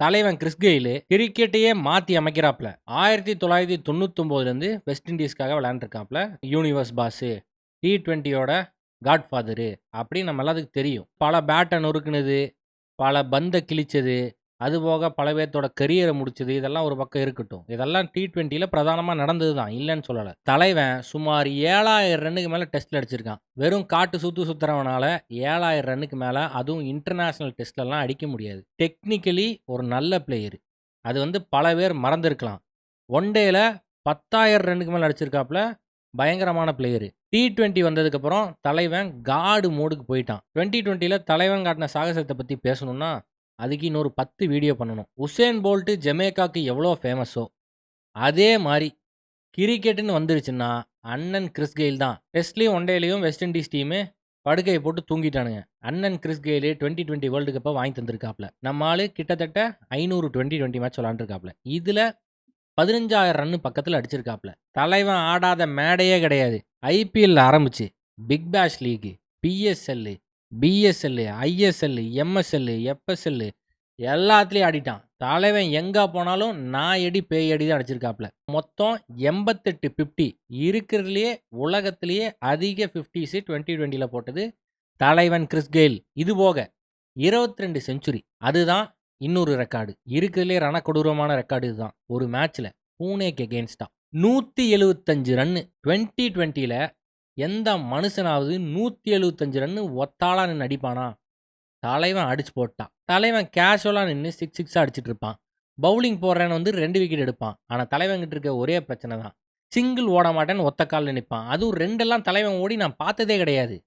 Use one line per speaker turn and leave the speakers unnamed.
தலைவன் Chris Gayle கிரிக்கெட்டையே மாற்றி அமைக்கிறாப்ல. 1999லேருந்து west இண்டீஸ்க்காக விளையாண்டுருக்காப்ல. Universe pass, T20யோட காட்ஃபாதரு அப்படின்னு நம்ம எல்லாத்துக்கும் தெரியும். பல பேட்டை நொறுக்குனது, பல பந்தை கிழிச்சது, அதுபோக பல பேர்த்தோட கரியரை முடிச்சது, இதெல்லாம் ஒரு பக்கம் இருக்கட்டும். இதெல்லாம் T20ல பிரதானமாக நடந்தது தான், இல்லைன்னு சொல்லலை. தலைவன் சுமார் 7000 ரன்னுக்கு மேலே டெஸ்ட்டில் அடிச்சிருக்கான். வெறும் காட்டு சுற்றுறவனால 7000 ரன்னுக்கு மேலே, அதுவும் இன்டர்நேஷ்னல் டெஸ்ட்லலாம் அடிக்க முடியாது. டெக்னிக்கலி ஒரு நல்ல பிளேயரு. அது பல பேர் மறந்துருக்கலாம். ஒன் டேல 10,000 ரன்னுக்கு மேலே அடிச்சிருக்காப்புல. பயங்கரமான பிளேயரு. T20 வந்ததுக்கப்புறம் தலைவன் காடு மோடுக்கு போயிட்டான். 2020ல தலைவன் காட்டின சாகசத்தை பற்றி பேசணும்னா அதுக்கு இன்னொரு 10 வீடியோ பண்ணணும். உசேன் போல்ட்டு ஜமேக்காவுக்கு எவ்வளோ ஃபேமஸோ அதே மாதிரி கிரிக்கெட்டுன்னு வந்துருச்சுன்னா அண்ணன் கிறிஸ் கெயில் தான். டெஸ்ட்லேயும் ஒன் டேலையும் வெஸ்ட் இண்டீஸ் டீமு படுக்கையை போட்டு தூங்கிட்டானுங்க. அண்ணன் கிறிஸ் கெயில் 2020 வேர்ல்டு கப்பை வாங்கி தந்திருக்காப்ல. நம்ம ஆள் கிட்டத்தட்ட 500 2020 மேட்ச் விளாண்டுருக்காப்ல. இதில் 15,000 ரன்னு பக்கத்தில் அடிச்சிருக்காப்ல. தலைவன் ஆடாத மேடையே கிடையாது. IPL ஆரம்பிச்சு பிக் பேஷ் league, PSL, BSL, ISL, MSL, FSL எல்லாத்துலேயும் ஆடிட்டான். தலைவன் எங்கே போனாலும் நான் எடி பேய் அடி தான் அடிச்சிருக்காப்ல. மொத்தம் 88 50 இருக்கிறதுலையே உலகத்திலேயே அதிக 50s 2020ல போட்டது தலைவன் கிறிஸ் கெயில். இது போக 22 செஞ்சுரி. அதுதான் இன்னொரு ரெக்கார்டு. இருக்கிறதுலே ரணக்கொடூரமான ரெக்கார்டு இதுதான். ஒரு மேட்ச்சில் பூனேக்கு எகெயின்ஸ்டா 175 ரன்னு. 2020ல எந்த மனுஷனாவது 175 ரன்னு ஒத்தாளா நின்று அடிப்பானா? தலைவன் அடிச்சு போட்டான். தலைவன் கேஷுவலாக நின்று 6 அடிச்சுட்டு இருப்பான். பவுலிங் போடுறேன்னு 2 விக்கெட் எடுப்பான். ஆனால் தலைவன்கிட்ட இருக்க ஒரே பிரச்சனை தான், சிங்கிள் ஓட மாட்டேன்னு ஒத்த காலில் நிற்பான். அதுவும் 2 தலைவன் ஓடி நான் பார்த்ததே கிடையாது.